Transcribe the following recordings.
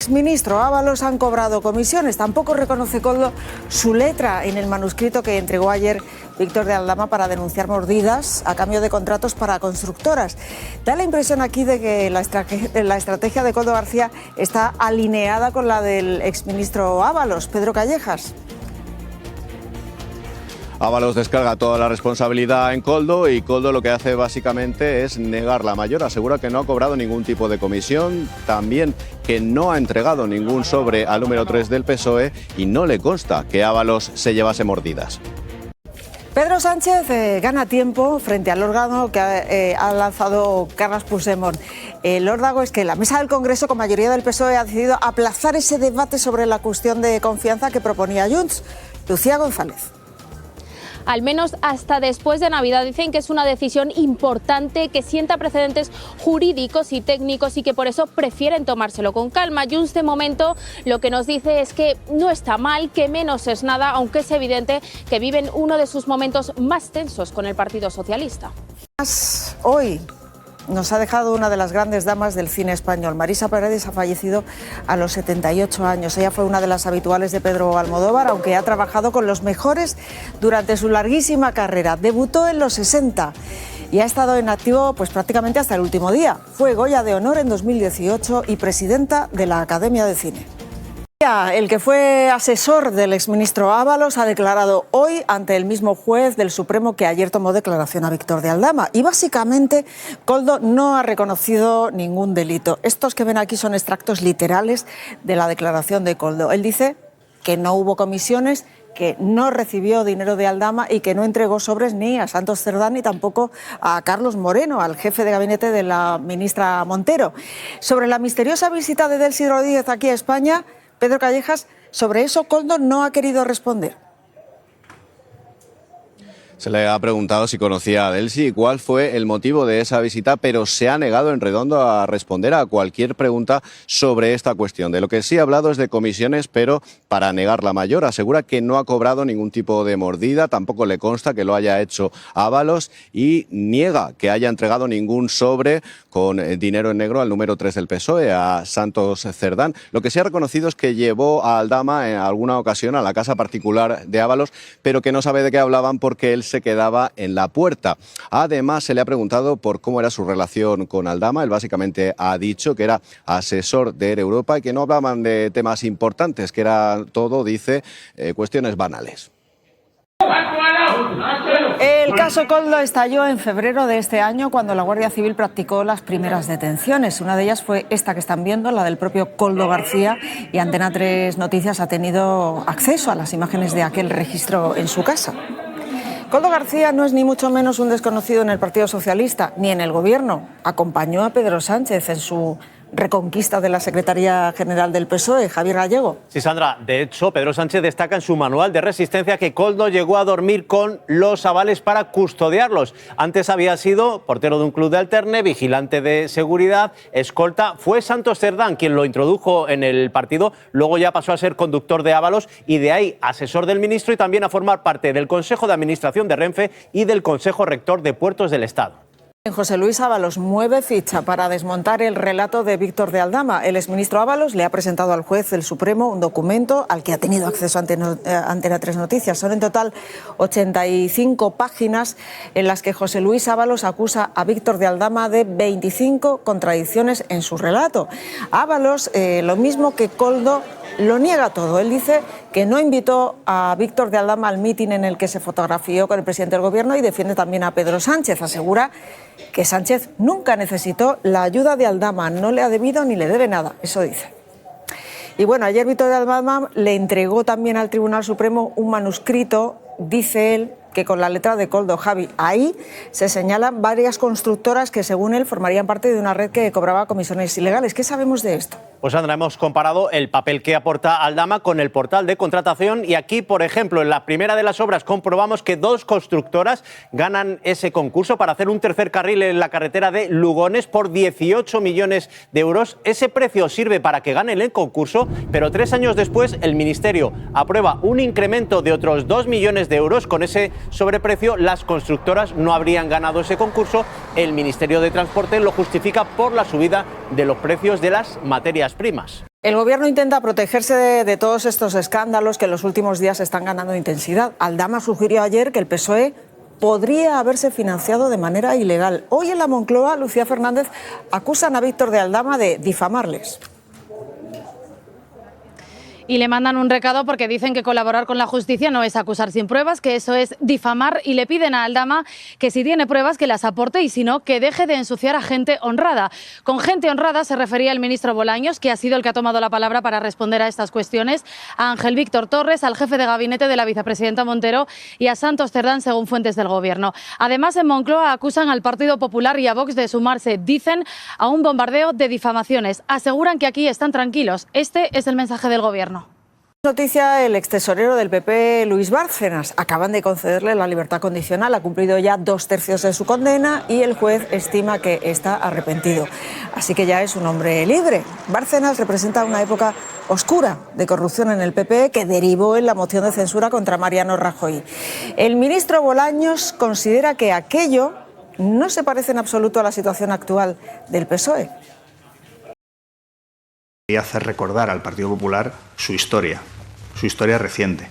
Exministro Ábalos han cobrado comisiones. Tampoco reconoce Koldo su letra en el manuscrito que entregó ayer Víctor de Aldama para denunciar mordidas a cambio de contratos para constructoras. Da la impresión aquí de que la estrategia de Koldo García está alineada con la del exministro Ábalos. Pedro Callejas. Ábalos descarga toda la responsabilidad en Koldo y Koldo lo que hace básicamente es negar la mayor. Asegura que no ha cobrado ningún tipo de comisión, también que no ha entregado ningún sobre al número 3 del PSOE y no le consta que Ábalos se llevase mordidas. Pedro Sánchez gana tiempo frente al órgano que ha lanzado Carles Puigdemont. El órdago es que la mesa del Congreso, con mayoría del PSOE, ha decidido aplazar ese debate sobre la cuestión de confianza que proponía Junts. Lucía González. Al menos hasta después de Navidad. Dicen que es una decisión importante, que sienta precedentes jurídicos y técnicos y que por eso prefieren tomárselo con calma. Junts, de momento, lo que nos dice es que no está mal, que menos es nada, aunque es evidente que viven uno de sus momentos más tensos con el Partido Socialista. Hoy nos ha dejado una de las grandes damas del cine español. Marisa Paredes ha fallecido a los 78 años. Ella fue una de las habituales de Pedro Almodóvar, aunque ha trabajado con los mejores durante su larguísima carrera. Debutó en los 60 y ha estado en activo pues prácticamente hasta el último día. Fue Goya de Honor en 2018 y presidenta de la Academia de Cine. El que fue asesor del exministro Ábalos ha declarado hoy ante el mismo juez del Supremo que ayer tomó declaración a Víctor de Aldama. Y básicamente Koldo no ha reconocido ningún delito. Estos que ven aquí son extractos literales de la declaración de Koldo. Él dice que no hubo comisiones, que no recibió dinero de Aldama y que no entregó sobres ni a Santos Cerdán ni tampoco a Carlos Moreno, al jefe de gabinete de la ministra Montero. Sobre la misteriosa visita de Delcy Rodríguez aquí a España, Pedro Callejas, sobre eso Koldo no ha querido responder. Se le ha preguntado si conocía a Delcy y cuál fue el motivo de esa visita, pero se ha negado en redondo a responder a cualquier pregunta sobre esta cuestión. De lo que sí ha hablado es de comisiones, pero para negar la mayor. Asegura que no ha cobrado ningún tipo de mordida, tampoco le consta que lo haya hecho Ábalos y niega que haya entregado ningún sobre con dinero en negro al número 3 del PSOE, a Santos Cerdán. Lo que sí ha reconocido es que llevó a Aldama en alguna ocasión a la casa particular de Ábalos, pero que no sabe de qué hablaban porque él se quedaba en la puerta. Además, se le ha preguntado por cómo era su relación con Aldama. Él básicamente ha dicho que era asesor de Air Europa y que no hablaban de temas importantes, que era todo, dice, cuestiones banales. El caso Koldo estalló en febrero de este año cuando la Guardia Civil practicó las primeras detenciones. Una de ellas fue esta que están viendo, la del propio Koldo García, y Antena 3 Noticias ha tenido acceso a las imágenes de aquel registro en su casa. Koldo García no es ni mucho menos un desconocido en el Partido Socialista, ni en el Gobierno. Acompañó a Pedro Sánchez en su reconquista de la Secretaría General del PSOE, Javier Gallego. Sí, Sandra, de hecho, Pedro Sánchez destaca en su manual de resistencia que Koldo llegó a dormir con los avales para custodiarlos. Antes había sido portero de un club de alterne, vigilante de seguridad, escolta. Fue Santos Cerdán quien lo introdujo en el partido, luego ya pasó a ser conductor de Ábalos y de ahí asesor del ministro y también a formar parte del Consejo de Administración de Renfe y del Consejo Rector de Puertos del Estado. José Luis Ábalos mueve ficha para desmontar el relato de Víctor de Aldama. El exministro Ábalos le ha presentado al juez del Supremo un documento al que ha tenido acceso Antena 3 Noticias. Son en total 85 páginas en las que José Luis Ábalos acusa a Víctor de Aldama de 25 contradicciones en su relato. Ábalos, lo mismo que Koldo, lo niega todo. Él dice que no invitó a Víctor de Aldama al mitin en el que se fotografió con el presidente del Gobierno y defiende también a Pedro Sánchez. Asegura que Sánchez nunca necesitó la ayuda de Aldama, no le ha debido ni le debe nada, eso dice. Y bueno, ayer Víctor de Aldama le entregó también al Tribunal Supremo un manuscrito, dice él, que con la letra de Koldo. Javi, ahí se señalan varias constructoras que según él formarían parte de una red que cobraba comisiones ilegales. ¿Qué sabemos de esto? Pues Sandra, hemos comparado el papel que aporta Aldama con el portal de contratación y aquí, por ejemplo, en la primera de las obras comprobamos que 2 constructoras ganan ese concurso para hacer un tercer carril en la carretera de Lugones por 18 millones de euros. Ese precio sirve para que ganen el concurso, pero 3 años después el Ministerio aprueba un incremento de otros 2 millones de euros. Con ese sobreprecio las constructoras no habrían ganado ese concurso. El Ministerio de Transporte lo justifica por la subida de los precios de las materias primas. El Gobierno intenta protegerse de todos estos escándalos que en los últimos días están ganando intensidad. Aldama sugirió ayer que el PSOE podría haberse financiado de manera ilegal. Hoy en la Moncloa, Lucía Fernández acusan a Víctor de Aldama de difamarles. Y le mandan un recado porque dicen que colaborar con la justicia no es acusar sin pruebas, que eso es difamar, y le piden a Aldama que si tiene pruebas que las aporte y si no, que deje de ensuciar a gente honrada. Con gente honrada se refería el ministro Bolaños, que ha sido el que ha tomado la palabra para responder a estas cuestiones, a Ángel Víctor Torres, al jefe de gabinete de la vicepresidenta Montero y a Santos Cerdán, según fuentes del Gobierno. Además, en Moncloa acusan al Partido Popular y a Vox de sumarse, dicen, a un bombardeo de difamaciones. Aseguran que aquí están tranquilos. Este es el mensaje del Gobierno. Noticia, el extesorero del PP, Luis Bárcenas. Acaban de concederle la libertad condicional, ha cumplido ya 2/3 de su condena y el juez estima que está arrepentido. Así que ya es un hombre libre. Bárcenas representa una época oscura de corrupción en el PP que derivó en la moción de censura contra Mariano Rajoy. El ministro Bolaños considera que aquello no se parece en absoluto a la situación actual del PSOE. Y hacer recordar al Partido Popular su historia reciente,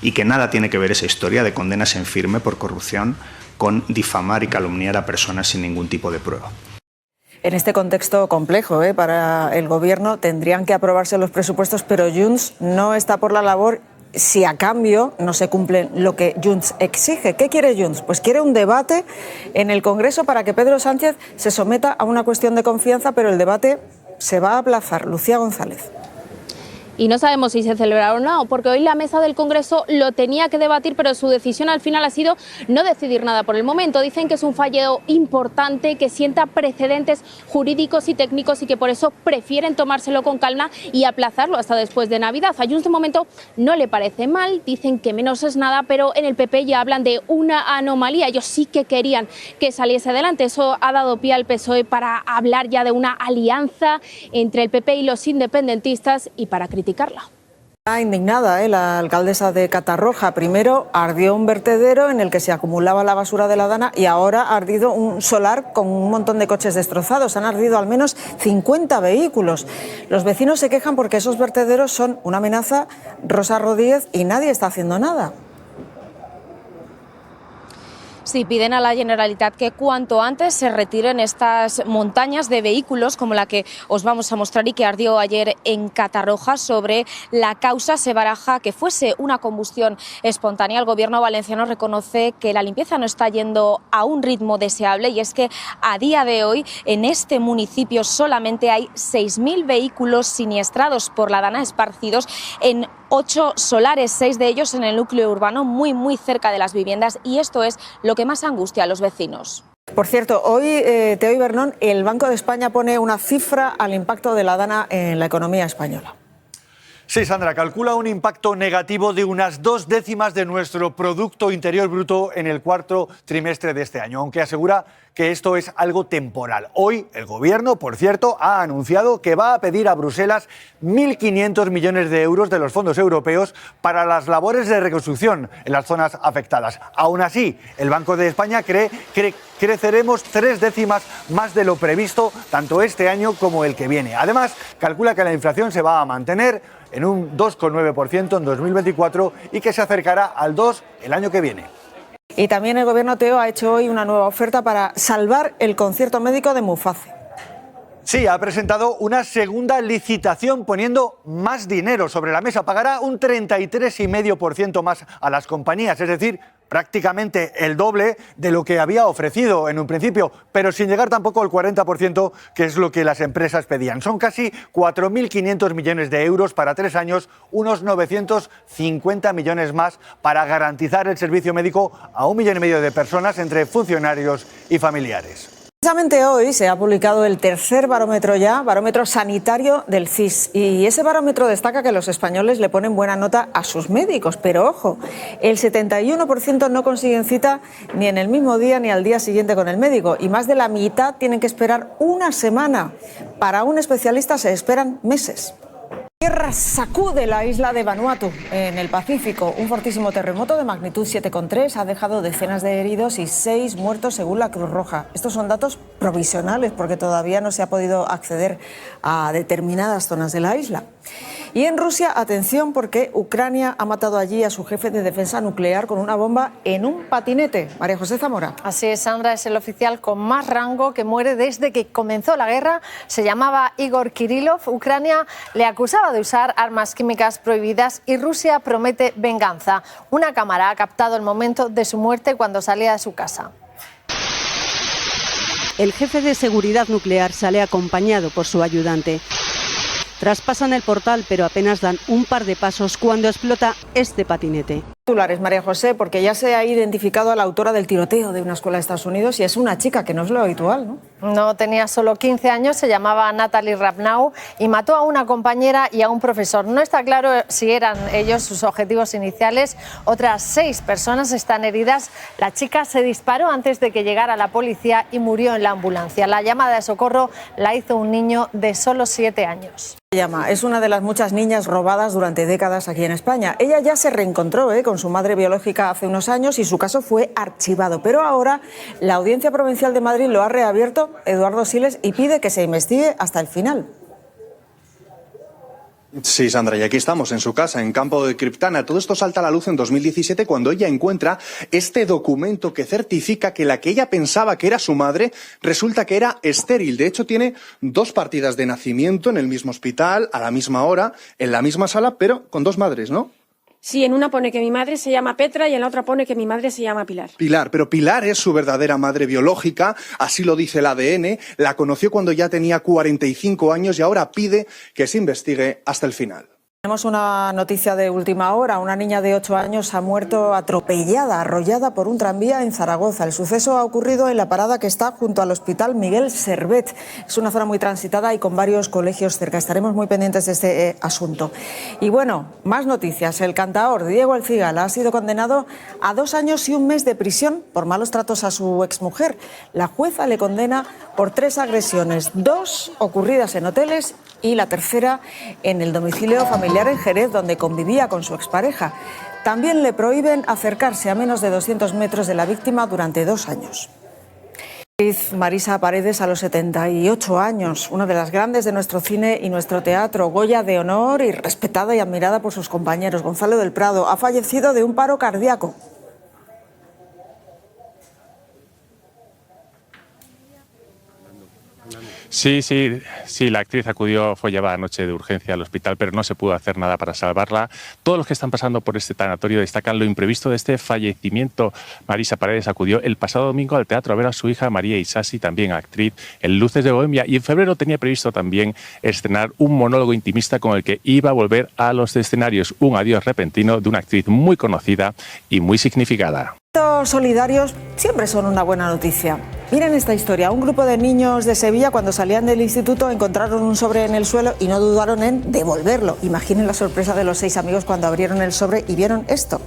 y que nada tiene que ver esa historia de condenas en firme por corrupción con difamar y calumniar a personas sin ningún tipo de prueba. En este contexto complejo para el Gobierno tendrían que aprobarse los presupuestos, pero Junts no está por la labor si a cambio no se cumple lo que Junts exige. ¿Qué quiere Junts? Pues quiere un debate en el Congreso para que Pedro Sánchez se someta a una cuestión de confianza, pero el debate se va a aplazar. Lucía González. Y no sabemos si se celebrará o no, porque hoy la mesa del Congreso lo tenía que debatir, pero su decisión al final ha sido no decidir nada por el momento. Dicen que es un fallo importante, que sienta precedentes jurídicos y técnicos y que por eso prefieren tomárselo con calma y aplazarlo hasta después de Navidad. A Junts de momento no le parece mal, dicen que menos es nada, pero en el PP ya hablan de una anomalía. Ellos sí que querían que saliese adelante. Eso ha dado pie al PSOE para hablar ya de una alianza entre el PP y los independentistas y para criticarla. Está indignada la alcaldesa de Catarroja. Primero ardió un vertedero en el que se acumulaba la basura de la Dana y ahora ha ardido un solar con un montón de coches destrozados. Han ardido al menos 50 vehículos. Los vecinos se quejan porque esos vertederos son una amenaza. Rosa Rodríguez, y nadie está haciendo nada. Sí, piden a la Generalitat que cuanto antes se retiren estas montañas de vehículos como la que os vamos a mostrar y que ardió ayer en Catarroja. Sobre la causa se baraja que fuese una combustión espontánea. El Gobierno valenciano reconoce que la limpieza no está yendo a un ritmo deseable, y es que a día de hoy en este municipio solamente hay 6.000 vehículos siniestrados por la Dana, esparcidos en 8 solares, 6 de ellos en el núcleo urbano, muy cerca de las viviendas, y esto es lo que más angustia a los vecinos. Por cierto, hoy, Teo Ibernón, el Banco de España pone una cifra al impacto de la Dana en la economía española. Sí, Sandra, calcula un impacto negativo de unas 2/10 de nuestro Producto Interior Bruto en el cuarto trimestre de este año, aunque asegura que esto es algo temporal. Hoy el Gobierno, por cierto, ha anunciado que va a pedir a Bruselas 1.500 millones de euros de los fondos europeos para las labores de reconstrucción en las zonas afectadas. Aún así, el Banco de España cree que creceremos 0,3 más de lo previsto tanto este año como el que viene. Además, calcula que la inflación se va a mantener en un 2,9% en 2024 y que se acercará al 2% el año que viene. Y también el Gobierno, Teo, ha hecho hoy una nueva oferta para salvar el concierto médico de Muface. Sí, ha presentado una segunda licitación poniendo más dinero sobre la mesa. Pagará un 33,5% más a las compañías, es decir, prácticamente el doble de lo que había ofrecido en un principio, pero sin llegar tampoco al 40%, que es lo que las empresas pedían. Son casi 4.500 millones de euros para 3 años, unos 950 millones más para garantizar el servicio médico a 1,5 millones de personas entre funcionarios y familiares. Precisamente hoy se ha publicado el tercer barómetro sanitario del CIS, y ese barómetro destaca que los españoles le ponen buena nota a sus médicos, pero ojo, el 71% no consiguen cita ni en el mismo día ni al día siguiente con el médico, y más de la mitad tienen que esperar una semana. Para un especialista se esperan meses. Tierra sacude la isla de Vanuatu, en el Pacífico. Un fortísimo terremoto de magnitud 7,3 ha dejado decenas de heridos y 6 muertos según la Cruz Roja. Estos son datos provisionales porque todavía no se ha podido acceder a determinadas zonas de la isla. Y en Rusia, atención, porque Ucrania ha matado allí a su jefe de defensa nuclear con una bomba en un patinete. María José Zamora. Así es, Sandra, es el oficial con más rango que muere desde que comenzó la guerra. Se llamaba Igor Kirillov. Ucrania le acusaba de usar armas químicas prohibidas y Rusia promete venganza. Una cámara ha captado el momento de su muerte cuando salía de su casa. El jefe de seguridad nuclear sale acompañado por su ayudante. Traspasan el portal, pero apenas dan un par de pasos cuando explota este patinete. Titulares, María José, porque ya se ha identificado a la autora del tiroteo de una escuela de Estados Unidos y es una chica, que no es lo habitual, ¿no? No, tenía solo 15 años, se llamaba Natalie Rapnau y mató a una compañera y a un profesor. No está claro si eran ellos sus objetivos iniciales. Otras 6 personas están heridas. La chica se disparó antes de que llegara la policía y murió en la ambulancia. La llamada de socorro la hizo un niño de solo 7 años. Es una de las muchas niñas robadas durante décadas aquí en España. Ella ya se reencontró con su madre biológica hace unos años y su caso fue archivado. Pero ahora la Audiencia Provincial de Madrid lo ha reabierto, Eduardo Siles, y pide que se investigue hasta el final. Sí, Sandra, y aquí estamos, en su casa, en Campo de Criptana. Todo esto salta a la luz en 2017 cuando ella encuentra este documento que certifica que la que ella pensaba que era su madre resulta que era estéril. De hecho, tiene 2 partidas de nacimiento en el mismo hospital, a la misma hora, en la misma sala, pero con 2 madres, ¿no? Sí, en una pone que mi madre se llama Petra y en la otra pone que mi madre se llama Pilar. Pilar, pero Pilar es su verdadera madre biológica, así lo dice el ADN, la conoció cuando ya tenía 45 años y ahora pide que se investigue hasta el final. Tenemos una noticia de última hora. Una niña de 8 años ha muerto atropellada, arrollada por un tranvía en Zaragoza. El suceso ha ocurrido en la parada que está junto al Hospital Miguel Servet. Es una zona muy transitada y con varios colegios cerca. Estaremos muy pendientes de este asunto. Y bueno, más noticias. El cantaor Diego El Cigala ha sido condenado a 2 años y 1 mes de prisión por malos tratos a su exmujer. La jueza le condena por 3 agresiones, 2 ocurridas en hoteles y la tercera en el domicilio familiar en Jerez, donde convivía con su expareja. También le prohíben acercarse a menos de 200 metros de la víctima durante 2 años. Marisa Paredes, a los 78 años, una de las grandes de nuestro cine y nuestro teatro, Goya de honor y respetada y admirada por sus compañeros. Gonzalo del Prado ha fallecido de un paro cardíaco. Sí, la actriz fue llevada anoche de urgencia al hospital, pero no se pudo hacer nada para salvarla. Todos los que están pasando por este tanatorio destacan lo imprevisto de este fallecimiento. Marisa Paredes acudió el pasado domingo al teatro a ver a su hija María Isasi, también actriz, en Luces de Bohemia, y en febrero tenía previsto también estrenar un monólogo intimista con el que iba a volver a los escenarios, un adiós repentino de una actriz muy conocida y muy significada. Los solidarios siempre son una buena noticia. Miren esta historia. Un grupo de niños de Sevilla, cuando salían del instituto, encontraron un sobre en el suelo y no dudaron en devolverlo. Imaginen la sorpresa de los 6 amigos cuando abrieron el sobre y vieron esto.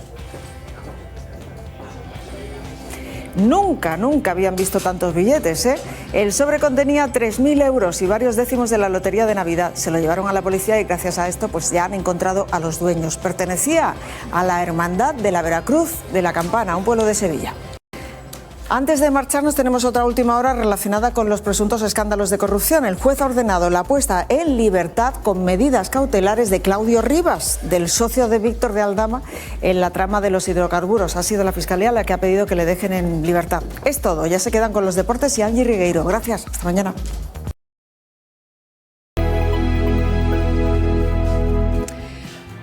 Nunca habían visto tantos billetes, ¿eh? El sobre contenía 3.000 euros y varios décimos de la lotería de Navidad. Se lo llevaron a la policía y gracias a esto pues ya han encontrado a los dueños. Pertenecía a la Hermandad de la Veracruz de la Campana, un pueblo de Sevilla. Antes de marcharnos tenemos otra última hora relacionada con los presuntos escándalos de corrupción. El juez ha ordenado la puesta en libertad con medidas cautelares de Claudio Rivas, del socio de Víctor de Aldama en la trama de los hidrocarburos. Ha sido la Fiscalía la que ha pedido que le dejen en libertad. Es todo, ya se quedan con los deportes y Angie Rigueiro. Gracias, hasta mañana.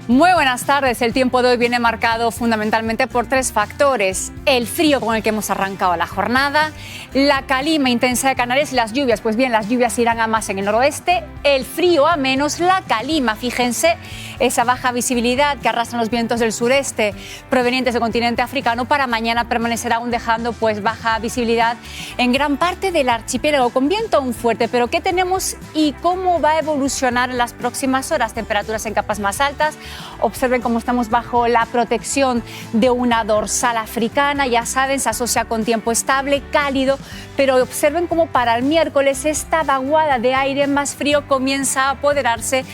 Muy buenas tardes. El tiempo de hoy viene marcado fundamentalmente por 3 factores. El frío con el que hemos arrancado la jornada, la calima intensa de Canarias y las lluvias. Pues bien, las lluvias irán a más en el noroeste, el frío a menos, la calima. Fíjense, esa baja visibilidad que arrastran los vientos del sureste provenientes del continente africano para mañana permanecerá aún dejando pues baja visibilidad en gran parte del archipiélago con viento aún fuerte. Pero ¿qué tenemos y cómo va a evolucionar en las próximas horas? Temperaturas en capas más altas. Observen cómo estamos bajo la protección de una dorsal africana. Ya saben, se asocia con tiempo estable, cálido, pero observen cómo para el miércoles esta vaguada de aire más frío comienza a apoderarse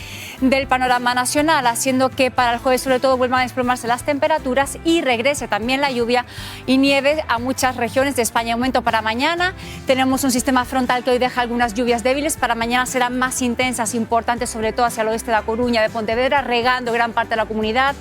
del panorama nacional, haciendo que para el jueves sobre todo vuelvan a desplomarse las temperaturas y regrese también la lluvia y nieve a muchas regiones de España. Aumento para mañana, tenemos un sistema frontal que hoy deja algunas lluvias débiles, para mañana serán más intensas, importantes sobre todo hacia el oeste de La Coruña, de Pontevedra, regando gran parte de la comunidad,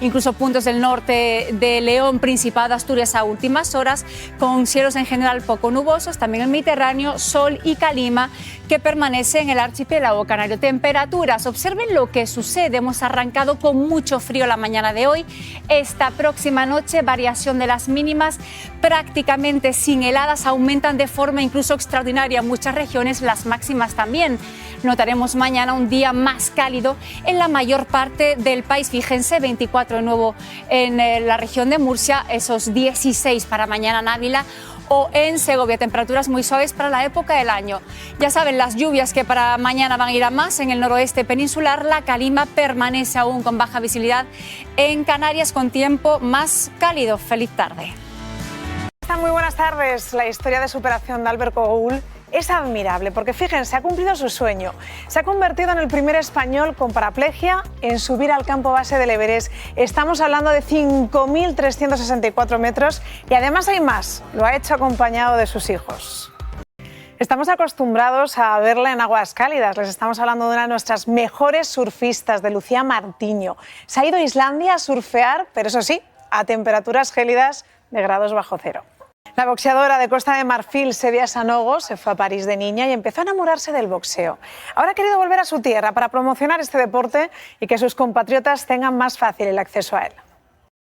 incluso puntos del norte de León, Principado, Asturias a últimas horas, con cielos en general poco nubosos, también el Mediterráneo, sol y calima que permanece en el archipiélago canario. Temperaturas, observen lo que sucede, hemos arrancado con mucho frío la mañana de hoy, esta próxima noche variación de las mínimas prácticamente sin heladas, aumentan de forma incluso extraordinaria en muchas regiones, las máximas también. Notaremos mañana un día más cálido en la mayor parte del país. Fíjense, 24 de nuevo en la región de Murcia, esos 16 para mañana en Ávila o en Segovia. Temperaturas muy suaves para la época del año. Ya saben, las lluvias que para mañana van a ir a más en el noroeste peninsular. La calima permanece aún con baja visibilidad en Canarias con tiempo más cálido. Feliz tarde. Muy buenas tardes. La historia de superación de Albert Cogoul es admirable porque, fíjense, ha cumplido su sueño. Se ha convertido en el primer español con paraplegia en subir al campo base del Everest. Estamos hablando de 5.364 metros y además hay más. Lo ha hecho acompañado de sus hijos. Estamos acostumbrados a verla en aguas cálidas. Les estamos hablando de una de nuestras mejores surfistas, de Lucía Martiño. Se ha ido a Islandia a surfear, pero eso sí, a temperaturas gélidas de grados bajo cero. La boxeadora de Costa de Marfil, Sedia Sanogo, se fue a París de niña y empezó a enamorarse del boxeo. Ahora ha querido volver a su tierra para promocionar este deporte y que sus compatriotas tengan más fácil el acceso a él.